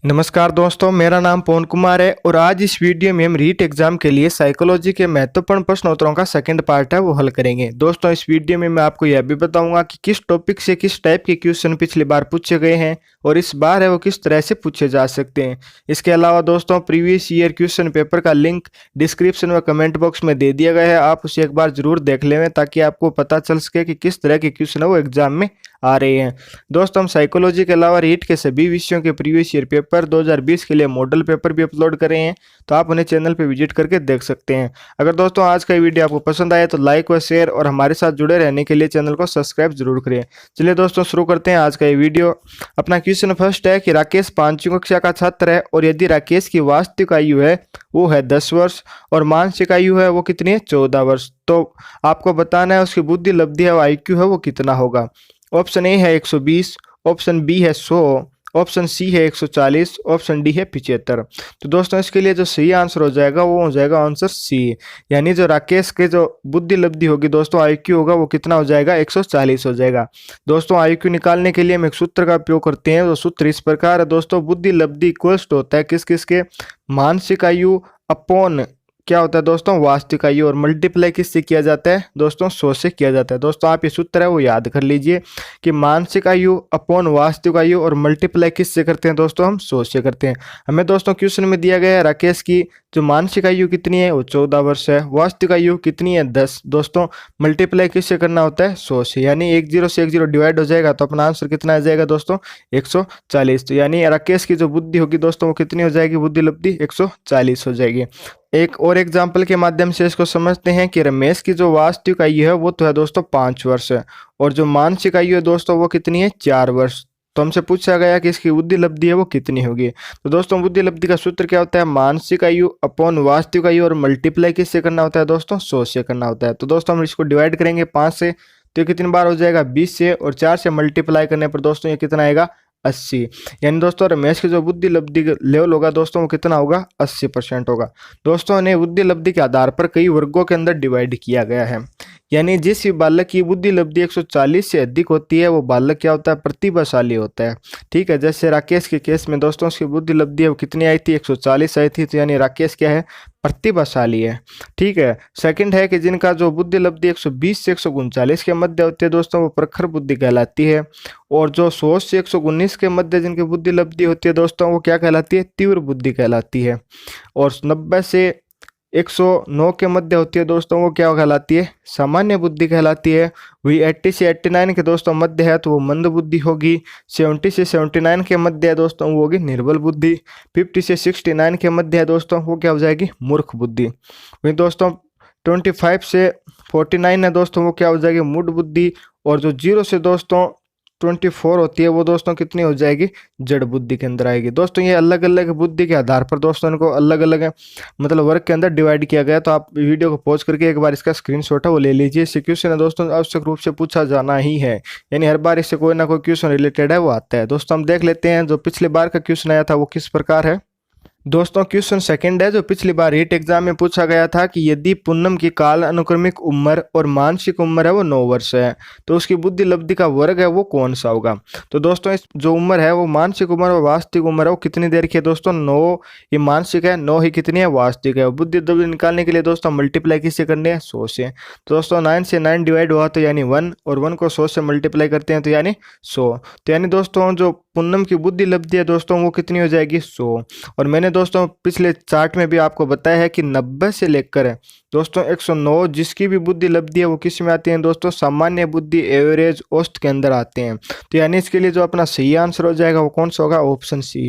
नमस्कार दोस्तों, मेरा नाम पवन कुमार है और आज इस वीडियो में हम रीट एग्जाम के लिए साइकोलॉजी के महत्वपूर्ण प्रश्न उत्तरों का सेकंड पार्ट है वो हल करेंगे। दोस्तों इस वीडियो में मैं आपको यह भी बताऊंगा कि किस टॉपिक से किस टाइप के क्वेश्चन पिछली बार पूछे गए हैं और इस बार है वो किस तरह से पूछे जा सकते हैं। इसके अलावा दोस्तों प्रीवियस ईयर क्वेश्चन पेपर का लिंक डिस्क्रिप्शन व कमेंट बॉक्स में दे दिया गया है, आप उसे एक बार जरूर देख लें ताकि आपको पता चल सके कि किस तरह के क्वेश्चन है वो एग्जाम में आ रहे हैं। दोस्तों हम साइकोलॉजी के अलावा रीट के सभी विषयों के प्रीवियस ईयर पेपर 2020 के लिए मॉडल पेपर भी अपलोड कर रहे हैं, तो आप उन्हें चैनल पर विजिट करके देख सकते हैं। अगर दोस्तों आज का वीडियो आपको पसंद आए तो लाइक व शेयर और हमारे साथ जुड़े रहने के लिए चैनल को सब्सक्राइब जरूर करें। चलिए दोस्तों शुरू करते हैं आज का ये वीडियो। अपना क्वेश्चन फर्स्ट है कि राकेश 5वीं कक्षा का छात्र है और यदि राकेश की वास्तविक आयु है वो है 10 वर्ष और मानसिक आयु है वो कितनी है 14 वर्ष, तो आपको बताना है उसकी बुद्धि लब्धि है IQ है वो कितना होगा। ऑप्शन ए है 120, ऑप्शन बी है 100, ऑप्शन सी है 140, ऑप्शन डी है 75। तो दोस्तों इसके लिए जो सही आंसर हो जाएगा वो हो जाएगा आंसर सी, यानी जो राकेश के जो बुद्धि लब्धि होगी दोस्तों IQ होगा वो कितना हो जाएगा 140 हो जाएगा। दोस्तों IQ निकालने के लिए हम एक सूत्र का उपयोग करते हैं, वो सूत्र इस प्रकार है दोस्तों, बुद्धि लब्धि इक्वल्स होता है किस किस के, मानसिक आयु अपॉन क्या होता है दोस्तों वास्तविक आयु, और मल्टीप्लाई किससे किया जाता है दोस्तों 100 से किया जाता है। दोस्तों आप ये सूत्र है वो याद कर लीजिए कि मानसिक आयु अपॉन वास्तविक आयु और मल्टीप्लाई किससे करते हैं दोस्तों हम 100 से करते हैं। हमें दोस्तों क्वेश्चन में दिया गया है राकेश की जो मानसिक आयु कितनी है वो 14 वर्ष है, वास्तविक आयु कितनी है 10। दोस्तों मल्टीप्लाई किससे करना होता है 100 से, यानी 10 से 10 डिवाइड हो जाएगा तो अपना आंसर कितना आ जाएगा दोस्तों 140। तो यानी राकेश की जो बुद्धि होगी दोस्तों वो कितनी हो जाएगी, बुद्धि लब्धि 140 हो जाएगी। एक और एग्जाम्पल के माध्यम से इसको समझते हैं कि रमेश की जो वास्तविक आयु है वो तो है दोस्तों 5 वर्ष है और जो मानसिक आयु है दोस्तों वो कितनी है 4 वर्ष। तो हमसे पूछा गया कि इसकी बुद्धि लब्धि है वो कितनी होगी। तो दोस्तों बुद्धि लब्धि का सूत्र क्या होता है, मानसिक आयु अपॉन वास्तविक आयु और मल्टीप्लाई किससे करना होता है दोस्तों 100 से करना होता है। तो दोस्तों हम इसको डिवाइड करेंगे 5 से तो ये कितनी बार हो जाएगा 20 से, और 4 से मल्टीप्लाई करने पर दोस्तों ये कितना आएगा 80। यानी दोस्तों रमेश की जो बुद्धि लब्धि लेवल होगा दोस्तों वो कितना होगा 80% होगा। दोस्तों ने बुद्धि लब्धि के आधार पर कई वर्गों के अंदर डिवाइड किया गया है, यानी जिस बालक की बुद्धि लब्धि 140 से अधिक होती है वो बालक क्या होता है प्रतिभाशाली होता है। ठीक है, जैसे राकेश के केस में दोस्तों उसकी बुद्धि लब्धि वो कितनी आई थी 140 आई थी, तो यानी राकेश क्या है प्रतिभाशाली है। ठीक है, सेकंड है कि जिनका जो बुद्धि लब्धि 120 से 139 के मध्य होती है दोस्तों वो प्रखर बुद्धि कहलाती है, और जो 100 से 119 के मध्य जिनकी बुद्धि लब्धि होती है दोस्तों वो क्या कहलाती है तीव्र बुद्धि कहलाती है, और 90 से 109 के मध्य होती है दोस्तों वो क्या कहलाती है सामान्य बुद्धि कहलाती है। वही 80 से 89 के दोस्तों मध्य है तो वो मंद बुद्धि होगी। 70 से 79 के मध्य है दोस्तों वो होगी निर्बल बुद्धि। 50 से 69 के मध्य है दोस्तों वो क्या हो जाएगी मूर्ख बुद्धि। वही दोस्तों 25 से 49 है दोस्तों वो क्या हो जाएगी मूढ़ बुद्धि, और जो 0 से दोस्तों 24 होती है वो दोस्तों कितनी हो जाएगी जड़ बुद्धि के अंदर आएगी। दोस्तों ये अलग अलग बुद्धि के आधार पर दोस्तों इनको अलग अलग मतलब वर्ग के अंदर डिवाइड किया गया। तो आप वीडियो को पॉज करके एक बार इसका स्क्रीनशॉट है वो ले लीजिए। इस क्वेश्चन है दोस्तों आवश्यक रूप से पूछा जाना ही है, यानी हर बार इससे कोई ना कोई क्वेश्चन रिलेटेड है वो आता है। दोस्तों हम देख लेते हैं जो पिछले बार का क्वेश्चन आया था वो किस प्रकार है। दोस्तों क्वेश्चन सेकंड है जो पिछली बार रीट एग्जाम में पूछा गया था कि यदि पूनम की काल अनुक्रमिक उम्र और मानसिक उम्र है वो 9 वर्ष है तो उसकी बुद्धि लब्धि का वर्ग है वो कौन सा होगा। तो दोस्तों इस जो उम्र है वो मानसिक उम्र और वास्तविक उम्र है वो कितनी देर की है दोस्तों 9 ये मानसिक है 9 ही कितनी है वास्तविक है। बुद्धि लब्धि निकालने के लिए दोस्तों मल्टीप्लाई किससे करनी है 100 से। तो दोस्तों 9 से 9 डिवाइड हुआ तो यानी 1, और 1 को 100 से मल्टीप्लाई करते हैं तो यानी 100। तो यानी दोस्तों जो पूनम की बुद्धि लब्धि है दोस्तों वो कितनी हो जाएगी 100। और मैंने दोस्तों पिछले चार्ट में भी आपको बताया है कि 90 से लेकर दोस्तों 109 जिसकी भी बुद्धि लब्धि है वो किस में आती है दोस्तों सामान्य बुद्धि एवरेज औसत के अंदर आते हैं। तो यानी इसके लिए जो अपना सही आंसर हो जाएगा वो कौन सा होगा ऑप्शन सी,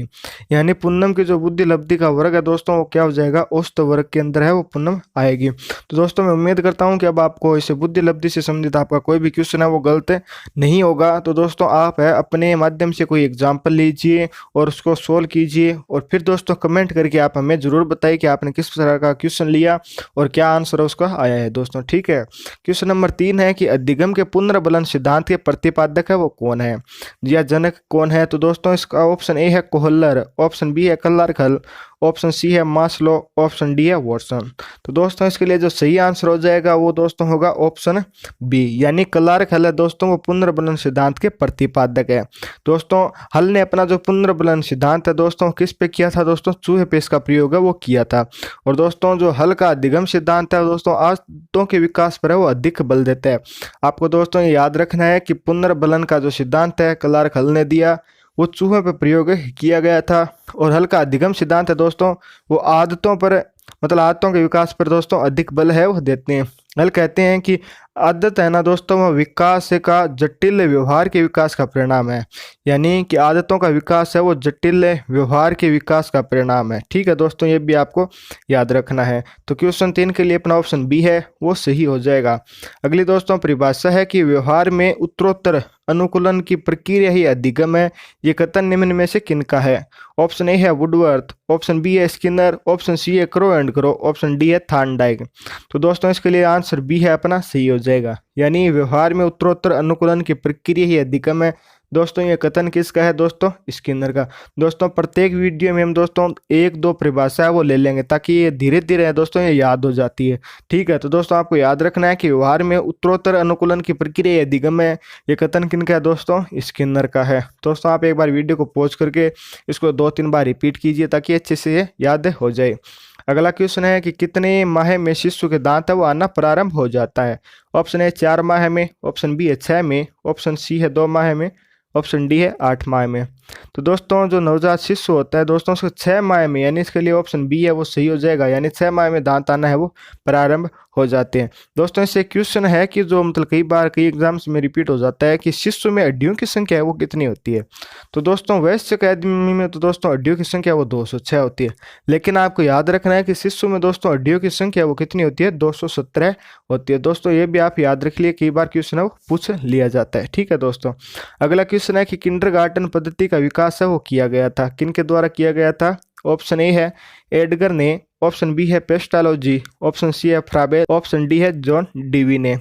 यानी पूनम की जो बुद्धि लब्धि का वर्ग है दोस्तों वो क्या हो जाएगा औसत वर्ग के अंदर है वो पूनम आएगी। तो दोस्तों मैं उम्मीद करता हूँ कि अब आपको इसे बुद्धि लब्धि से संबंधित आपका कोई भी क्वेश्चन है वो गलत नहीं होगा। तो दोस्तों आप है अपने माध्यम से कोई एग्जाम्पल लीजिए और उसको सोल्व कीजिए और फिर दोस्तों कमेंट कमेंट करके आप हमें जरूर बताइए कि आपने किस तरह का क्वेश्चन लिया और क्या आंसर उसका आया है दोस्तों। ठीक है, क्वेश्चन नंबर 3 है कि अधिगम के पुनर्बलन सिद्धांत के प्रतिपादक है वो कौन है या जनक कौन है। तो दोस्तों इसका ऑप्शन ए है कोहलर, ऑप्शन बी है कल्लारखल, ऑप्शन सी है मास्लो, ऑप्शन डी है वॉटसन। तो दोस्तों इसके लिए जो सही आंसर हो जाएगा वो दोस्तों होगा ऑप्शन बी, यानी कल्लारखल है दोस्तों वो पुनर्बलन सिद्धांत के प्रतिपादक है। दोस्तों हल ने अपना जो पुनर्बलन सिद्धांत है दोस्तों किस पे किया था दोस्तों, चूहे पे इसका प्रयोग है वो किया था। और दोस्तों जो हल का अधिगम सिद्धांत है दोस्तों आंतों के विकास पर है वो अधिक बल देता है। आपको दोस्तों ये याद रखना है कि पुनर्बलन का जो सिद्धांत है कल्लारखल ने दिया वो चूहे पर प्रयोग किया गया था, और हल का अधिगम सिद्धांत है दोस्तों वो आदतों पर मतलब आदतों के विकास पर दोस्तों अधिक बल है वो देते हैं। हल कहते हैं कि आदत है ना दोस्तों वह विकास का जटिल व्यवहार के विकास का परिणाम है, यानी कि आदतों का विकास है वो जटिल व्यवहार के विकास का परिणाम है। ठीक है दोस्तों, ये भी आपको याद रखना है। तो क्वेश्चन 3 के लिए अपना ऑप्शन बी है वो सही हो जाएगा। अगली दोस्तों परिभाषा है कि व्यवहार में उत्तरोत्तर अनुकूलन की प्रक्रिया ही अधिगम है, ये कथन निम्न में से किनका है। ऑप्शन ए है वुडवर्थ, ऑप्शन बी है स्किनर, ऑप्शन सी है crow and crow, option D है थार्नडाइक। तो दोस्तों इसके लिए आंसर बी है अपना सही हो जाएगा, यानी व्यवहार में उत्तरोत्तर अनुकूलन की प्रक्रिया ही अधिगम है। दोस्तों ये कथन किसका है दोस्तों, स्किनर का। दोस्तों प्रत्येक वीडियो में हम दोस्तों 1-2 परिभाषा है वो ले लेंगे ताकि ये धीरे धीरे दोस्तों ये याद हो जाती है। ठीक है, तो दोस्तों आपको याद रखना है कि व्यवहार में उत्तरोत्तर अनुकूलन की प्रक्रिया अधिगम है, ये कथन किनका है दोस्तों, स्किनर का है। दोस्तों आप एक बार वीडियो को पॉज करके इसको 2-3 बार रिपीट कीजिए ताकि अच्छे से ये याद हो जाए। अगला क्वेश्चन है कि कितने माह में शिशु के दांत है वो आना प्रारंभ हो जाता है। ऑप्शन ए 4 माह में, ऑप्शन बी है 6 में, ऑप्शन सी है 2 माह में, ऑप्शन डी है 8 माह में। तो दोस्तों जो नवजात शिशु होता है दोस्तों उसको 6 माह में, यानी इसके लिए ऑप्शन बी है वो सही हो जाएगा, यानी 6 माह में दांत आना है वो प्रारंभ हो जाते हैं। दोस्तों इससे क्वेश्चन है कि जो मतलब कई बार कई एग्जाम्स में रिपीट हो जाता है कि शिशु में हड्डियों की संख्या है वो कितनी होती है। तो दोस्तों वैश्य अकादमी में तो दोस्तों हड्डियों की संख्या वो 206 होती है, लेकिन आपको याद रखना है कि शिशु में दोस्तों हड्डियों की संख्या वो कितनी होती है, 217 होती है। दोस्तों ये भी आप याद रख लिए, कई बार क्वेश्चन है वो पूछ लिया जाता है। ठीक है दोस्तों, अगला क्वेश्चन है कि किंडरगार्टन पद्धति का विकास है वो किया गया था, किनके द्वारा किया गया था। ऑप्शन ए है एडगर ने, ऑप्शन बी है पेस्टालोजी, ऑप्शन सी है फ्राबेल, ऑप्शन डी है जॉन डीवी ने।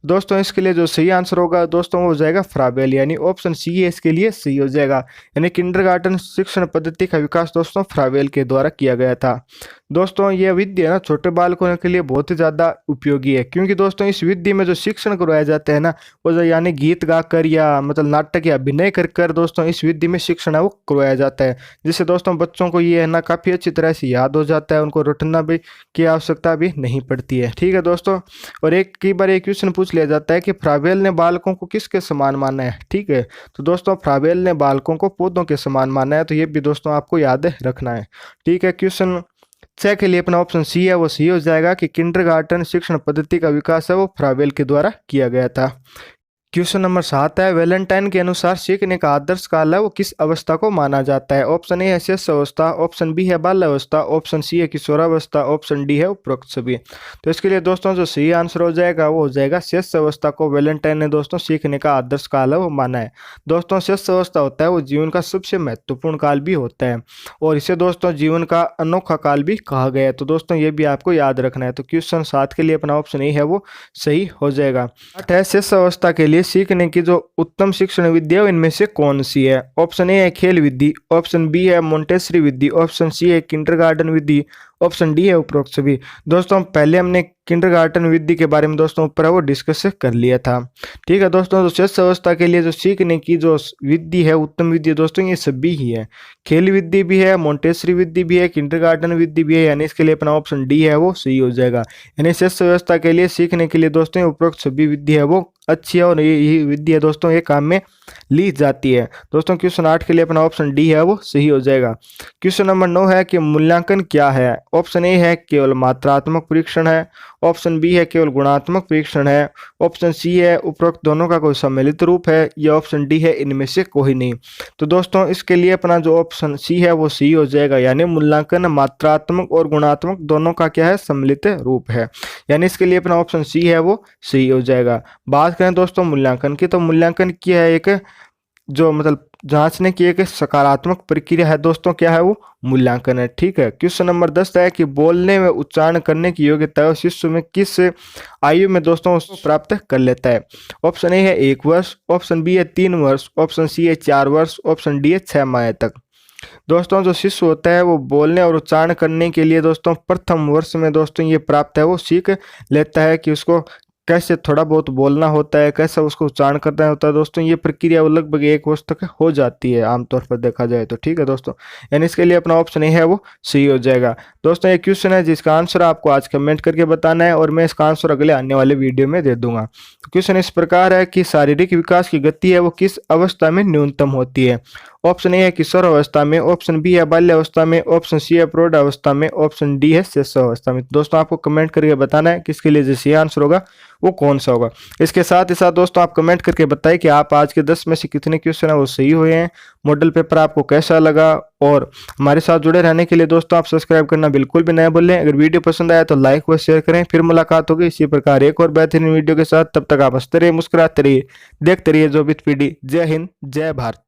दोस्तों इसके लिए जो सही आंसर होगा दोस्तों वो हो जाएगा फ्राबेल, यानी ऑप्शन सी है इसके लिए सही हो जाएगा, यानी किंडरगार्टन शिक्षण पद्धति का विकास दोस्तों फ्राबेल के द्वारा किया गया था। दोस्तों ये विद्या ना छोटे बालकों के लिए बहुत ही ज़्यादा उपयोगी है, क्योंकि दोस्तों इस विद्या में जो शिक्षण करवाया जाता है ना वो जो यानी गीत गाकर या मतलब नाटक या अभिनय कर कर दोस्तों इस विद्या में शिक्षण है वो करवाया जाता है, जिससे दोस्तों बच्चों को ये है ना काफ़ी अच्छी तरह से याद हो जाता है, उनको रटना भी की आवश्यकता भी नहीं पड़ती है। ठीक है दोस्तों, और एक कई बार एक क्वेश्चन पूछ लिया जाता है कि फ्राबेल ने बालकों को किसके समान माना है। ठीक है, तो दोस्तों फ्राबेल ने बालकों को पौधों के समान माना है, तो ये भी दोस्तों आपको याद रखना है। ठीक है, क्वेश्चन 6 के लिए अपना ऑप्शन सी है वो सही हो जाएगा कि किंडरगार्टन शिक्षण पद्धति का विकास है वो फ्राबेल के द्वारा किया गया था। क्वेश्चन नंबर 7 है वैलेंटाइन के अनुसार सीखने का आदर्श काल है वो किस अवस्था को माना जाता है। ऑप्शन ए है शिशु अवस्था, ऑप्शन बी है बाल अवस्था, ऑप्शन सी है किशोरावस्था, ऑप्शन डी है उपरोक्त सभी। तो इसके लिए दोस्तों जो सही आंसर हो जाएगा वो हो जाएगा शिशु अवस्था को वैलेंटाइन ने दोस्तों सीखने का आदर्श काल है वो माना है। दोस्तों शिशु अवस्था होता है वो जीवन का सबसे महत्वपूर्ण काल भी होता है, और इसे दोस्तों जीवन का अनोखा काल भी कहा गया है। तो दोस्तों ये भी आपको याद रखना है। तो क्वेश्चन 7 के लिए अपना ऑप्शन ए है वो सही हो जाएगा। 8 है शिशु अवस्था के लिए सीखने की जो उत्तम शिक्षण विद्या है इनमें से कौन सी है। ऑप्शन ए है खेल विधि, ऑप्शन बी है मोंटेसरी विधि, ऑप्शन सी है किंडरगार्टन विधि, ऑप्शन डी है उपरोक्त सभी। दोस्तों पहले हमने किंडरगार्टन विधि के बारे में दोस्तों ऊपर वो डिस्कस कर लिया था। ठीक है दोस्तों, तो शिशु अवस्था के लिए जो सीखने की जो विधि है उत्तम विधि दोस्तों ये सभी ही है, खेल विधि भी है, मोंटेसरी विधि भी है, किंडरगार्टन विधि भी है, यानी इसके लिए अपना ऑप्शन डी है वो सही हो जाएगा। यानी शिशु अवस्था के लिए सीखने के लिए दोस्तों उपरोक्त सभी विधि है वो अच्छी है, और ये विधि है दोस्तों ये काम में ली जाती है। दोस्तों क्वेश्चन 8 के लिए अपना ऑप्शन डी है वो सही हो जाएगा। क्वेश्चन नंबर 9 है कि मूल्यांकन क्या है। ऑप्शन ए है केवल मात्रात्मक परीक्षण है, ऑप्शन बी है केवल गुणात्मक परीक्षण है, ऑप्शन सी है उपरोक्त दोनों का कोई सम्मिलित रूप है, या ऑप्शन डी है इनमें से कोई नहीं। तो दोस्तों इसके लिए अपना जो ऑप्शन सी है वो सही हो जाएगा, यानी मूल्यांकन मात्रात्मक और गुणात्मक दोनों का क्या है सम्मिलित रूप है, यानी इसके लिए अपना ऑप्शन सी है वो सही हो जाएगा। बात करें दोस्तों मूल्यांकन की, तो मूल्यांकन क्या है एक जो मतलब जांचने की एक सकारात्मक प्रक्रिया है दोस्तों, क्या है वो मूल्यांकन है। ठीक है, क्वेश्चन नंबर 10 है कि बोलने में उच्चारण करने की योग्यता शिशु में किस आयु में दोस्तों उसको प्राप्त कर लेता है। ऑप्शन ए है 1 वर्ष, ऑप्शन बी है 3 वर्ष, ऑप्शन सी है 4 वर्ष, ऑप्शन डी है 6 माह तक। दोस्तों जो शिशु होता है वो बोलने और उच्चारण करने के लिए दोस्तों प्रथम वर्ष में दोस्तों ये प्राप्त है वो सीख लेता है कि उसको कैसे थोड़ा बहुत बोलना होता है, कैसे उसको उच्चारण करना होता है। दोस्तों ये प्रक्रिया वो लगभग 1 वर्ष तक हो जाती है आमतौर पर देखा जाए तो। ठीक है दोस्तों, यानी इसके लिए अपना ऑप्शन ए है वो सही हो जाएगा। दोस्तों ये क्वेश्चन है जिसका आंसर आपको आज कमेंट करके बताना है और मैं इसका आंसर अगले आने वाले वीडियो में दे दूंगा। तो क्वेश्चन इस प्रकार है कि शारीरिक विकास की गति है वो किस अवस्था में न्यूनतम होती है। ऑप्शन ए है किशोर अवस्था में, ऑप्शन बी है बाल्यावस्था में, ऑप्शन सी है प्रौढ़ अवस्था में, ऑप्शन डी है शिशुअवस्था में। दोस्तों आपको कमेंट करके बताना है किसके लिए जो सही आंसर होगा वो कौन सा होगा। इसके साथ ही साथ दोस्तों आप कमेंट करके बताइए कि आप आज के 10 में से कितने क्वेश्चन है वो सही हुए हैं, मॉडल पेपर आपको कैसा लगा। और हमारे साथ जुड़े रहने के लिए दोस्तों आप सब्सक्राइब करना बिल्कुल भी न भूलें। अगर वीडियो पसंद आया तो लाइक व शेयर करें। फिर मुलाकात होगी इसी प्रकार एक और बेहतरीन वीडियो के साथ। तब तक आप हंसते रहिए, मुस्कुराते रहिए, देखते रहिए जोबित पीडी। जय हिंद, जय भारत।